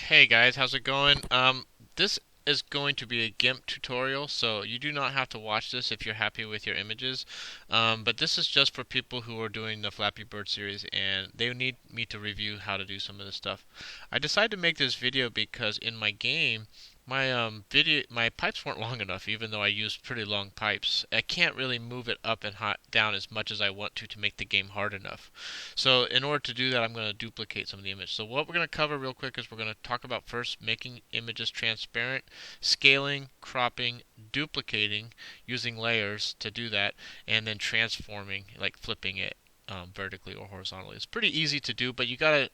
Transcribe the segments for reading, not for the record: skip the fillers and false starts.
Hey guys, how's it going? This is going to be a Gimp tutorial, so you do not have to watch this if you're happy with your images. But this is just for people who are doing the Flappy Bird series and they need me to review how to do some of this stuff. I decided to make this video because in my game, my pipes weren't long enough, even though I used pretty long pipes. I can't really move it up and down as much as I want to make the game hard enough. So in order to do that, I'm going to duplicate some of the image. So what we're going to cover real quick is we're going to talk about first making images transparent, scaling, cropping, duplicating, using layers to do that, and then transforming, like flipping it vertically or horizontally. It's pretty easy to do, but you got to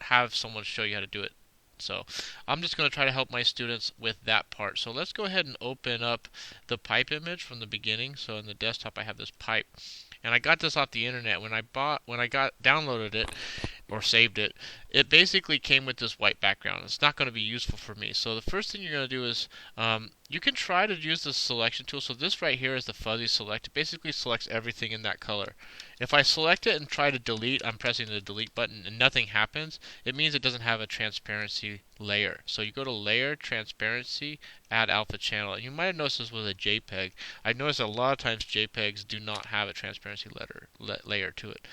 have someone show you how to do it. So I'm just going to try to help my students with that part. So let's go ahead and open up the pipe image from the beginning. So in the desktop I have this pipe. And I got this off the internet. When I got downloaded it or saved it, it basically came with this white background. It's not going to be useful for me. So the first thing you're going to do is you can try to use the selection tool. So this right here is the fuzzy select. It basically selects everything in that color. If I select it and try to delete, I'm pressing the delete button and nothing happens. It means it doesn't have a transparency layer. So you go to Layer, Transparency, Add Alpha Channel. And you might have noticed this with a JPEG. I've noticed a lot of times JPEGs do not have a transparency layer to it.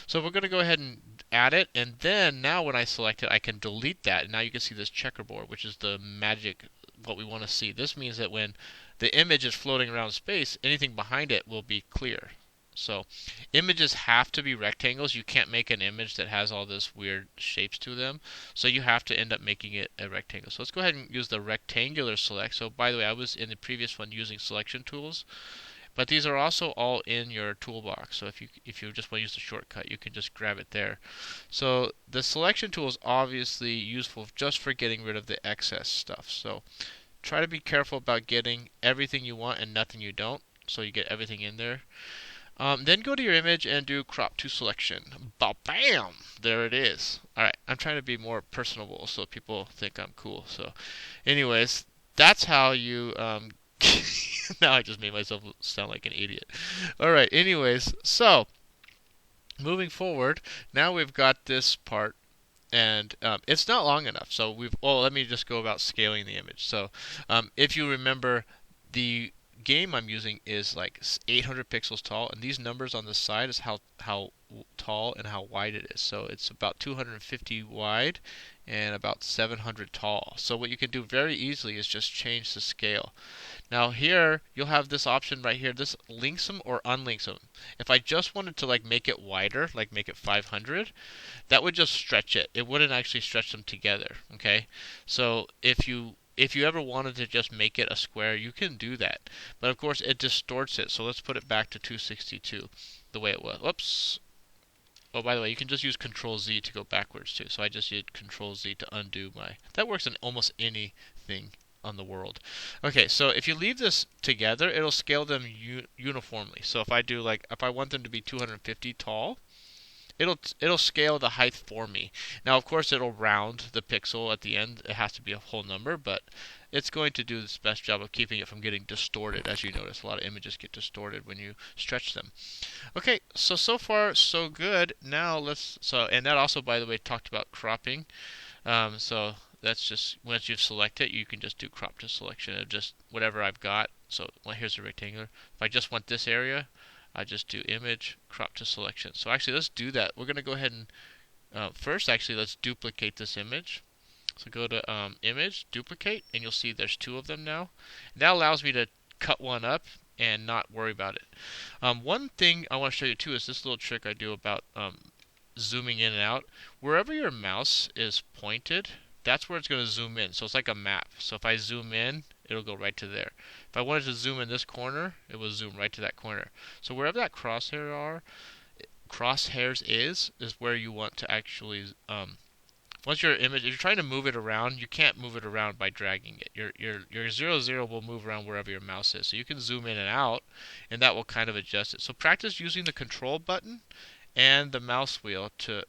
So we're going to go ahead and add it, and then now when I select it, I can delete that, and now you can see this checkerboard, which is the magic, what we want to see. This means that when the image is floating around space, anything behind it will be clear. So images have to be rectangles. You can't make an image that has all this weird shapes to them. So you have to end up making it a rectangle. So let's go ahead and use the rectangular select. So by the way, I was in the previous one using selection tools. But these are also all in your toolbox. So if you just want to use the shortcut, you can just grab it there. So the selection tool is obviously useful just for getting rid of the excess stuff. So try to be careful about getting everything you want and nothing you don't, so you get everything in there. Then go to your image and do crop to selection. Ba-bam! There it is. Alright, I'm trying to be more personable so people think I'm cool. So anyways, that's how you now I just made myself sound like an idiot. Alright, anyways, so moving forward, now we've got this part and it's not long enough. So let me just go about scaling the image. So if you remember, the game I'm using is like 800 pixels tall, and these numbers on the side is how tall and how wide it is. So it's about 250 wide and about 700 tall. So what you can do very easily is just change the scale. Now here you'll have this option right here, this links them or unlinks them. If I just wanted to like make it wider, like make it 500, that would just stretch it. It wouldn't actually stretch them together, okay? So if you ever wanted to just make it a square, you can do that. But of course it distorts it. So let's put it back to 262 the way it was. Whoops. Oh, by the way, you can just use Control Z to go backwards too. So I just did Control Z to undo my. That works in almost anything on the world. Okay, so if you leave this together, it'll scale them uniformly. So if I want them to be 250 tall, it'll scale the height for me. Now, of course, it'll round the pixel at the end. It has to be a whole number, but it's going to do its best job of keeping it from getting distorted. As you notice, a lot of images get distorted when you stretch them. Okay, so far so good. Now and that also, by the way, talked about cropping. So that's just once you've selected, you can just do crop to selection of just whatever I've got. So here's a rectangular. If I just want this area, I just do image, crop to selection. So actually, let's do that. We're going to go ahead and first, actually, let's duplicate this image. So go to image, duplicate, and you'll see there's two of them now. That allows me to cut one up and not worry about it. One thing I want to show you too is this little trick I do about zooming in and out. Wherever your mouse is pointed, that's where it's going to zoom in. So it's like a map. So if I zoom in, it'll go right to there. If I wanted to zoom in this corner, it will zoom right to that corner. So wherever that crosshairs is where you want to actually once your image, if you're trying to move it around, you can't move it around by dragging it. Your 0, will move around wherever your mouse is. So you can zoom in and out, and that will kind of adjust it. So practice using the control button and the mouse wheel to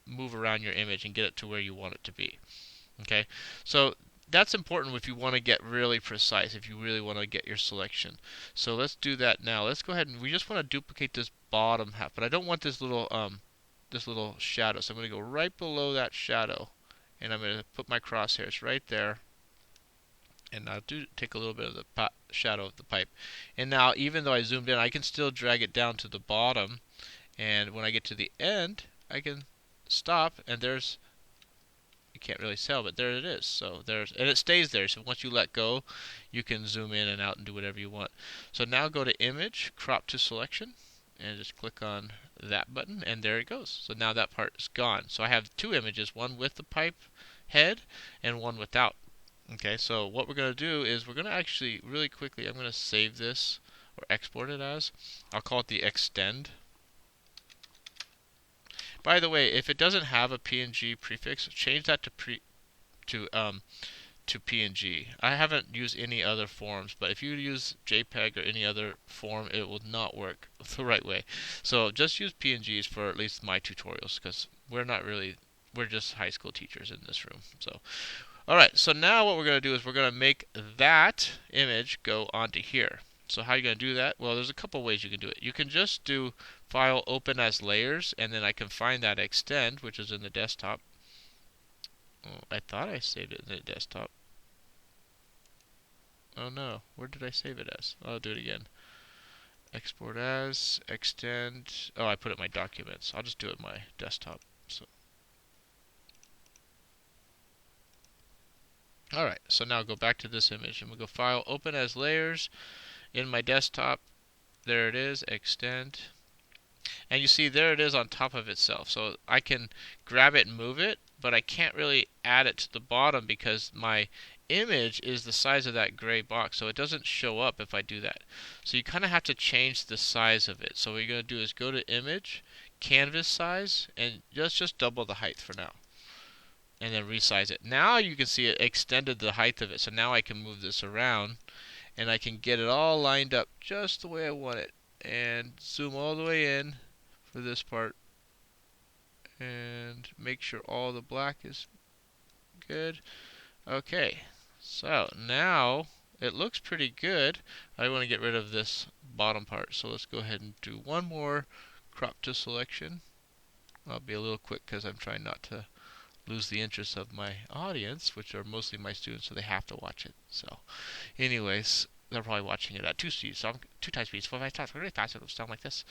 move around your image and get it to where you want it to be. Okay, so that's important if you want to get really precise, if you really want to get your selection. So let's do that now. Let's go ahead and we just want to duplicate this bottom half, but I don't want this little shadow. So I'm going to go right below that shadow and I'm going to put my crosshairs right there, and I'll take a little bit of the shadow of the pipe. And now, even though I zoomed in, I can still drag it down to the bottom, and when I get to the end, I can stop, and there's, you can't really tell, but there it is. So there's, and it stays there. So once you let go, you can zoom in and out and do whatever you want. So now go to Image, Crop to Selection, and just click on that button, and there it goes. So now that part is gone. So I have two images, one with the pipe head and one without. Okay, so what we're going to do is we're going to actually, really quickly, I'm going to save this or export it as. I'll call it the extend. By the way, if it doesn't have a PNG prefix, change that to PNG. I haven't used any other forms, but if you use JPEG or any other form, it will not work the right way. So just use PNGs for at least my tutorials, because we're just high school teachers in this room. So, alright, so now what we're going to do is we're going to make that image go onto here. So how are you going to do that? Well, there's a couple ways you can do it. You can just do File, Open as Layers, and then I can find that extend, which is in the desktop. Oh, I thought I saved it in the desktop. Oh no, where did I save it as? I'll do it again. Export as, extend. Oh, I put it in my documents. I'll just do it in my desktop. So, alright, so now go back to this image, and we'll go File, Open as Layers. In my desktop, there it is, extend. And you see there it is on top of itself. So I can grab it and move it, but I can't really add it to the bottom because my image is the size of that gray box, so it doesn't show up if I do that. So you kind of have to change the size of it. So what you're going to do is go to Image, Canvas Size, and just double the height for now. And then resize it. Now you can see it extended the height of it, so now I can move this around, and I can get it all lined up just the way I want it. And zoom all the way in for this part. And make sure all the black is good. Okay, so now it looks pretty good. I want to get rid of this bottom part. So let's go ahead and do one more crop to selection. I'll be a little quick because I'm trying not to lose the interest of my audience, which are mostly my students, so they have to watch it. So anyways, they're probably watching it at 2 speeds, so 2 times speeds, 4 times, really fast, it'll sound like this.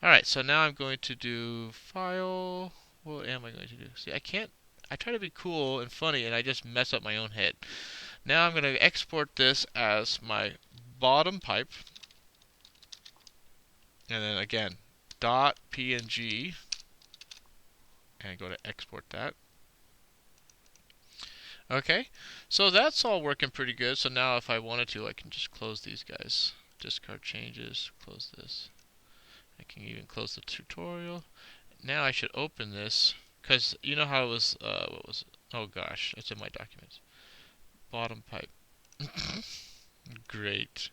Alright, so now I'm going to do File. What am I going to do? See, I try to be cool and funny, and I just mess up my own head. Now I'm going to export this as my bottom pipe. And then again, .png. And go to export that. Okay, so that's all working pretty good. So now if I wanted to, I can just close these guys. Discard changes, close this. I can even close the tutorial. Now I should open this, because you know how it was, what was it? Oh gosh, it's in my documents. Bottom pipe. Great.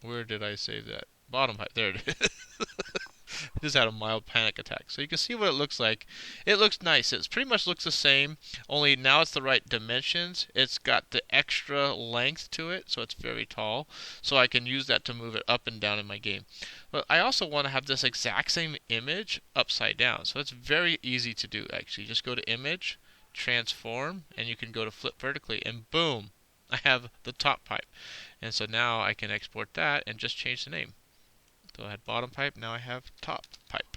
Where did I save that? Bottom pipe, there it is. I just had a mild panic attack. So you can see what it looks like. It looks nice. It pretty much looks the same, only now it's the right dimensions. It's got the extra length to it, so it's very tall. So I can use that to move it up and down in my game. But I also want to have this exact same image upside down. So it's very easy to do, actually. Just go to Image, Transform, and you can go to Flip Vertically, and boom, I have the top pipe. And so now I can export that and just change the name. So I had bottom pipe, now I have top pipe.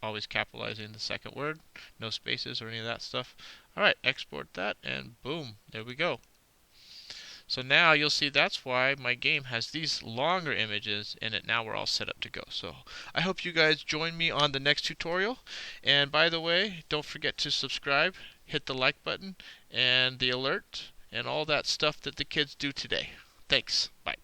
Always capitalizing the second word, no spaces or any of that stuff. Alright, export that, and boom, there we go. So now you'll see that's why my game has these longer images in it. Now we're all set up to go. So I hope you guys join me on the next tutorial. And by the way, don't forget to subscribe, hit the like button, and the alert, and all that stuff that the kids do today. Thanks. Bye.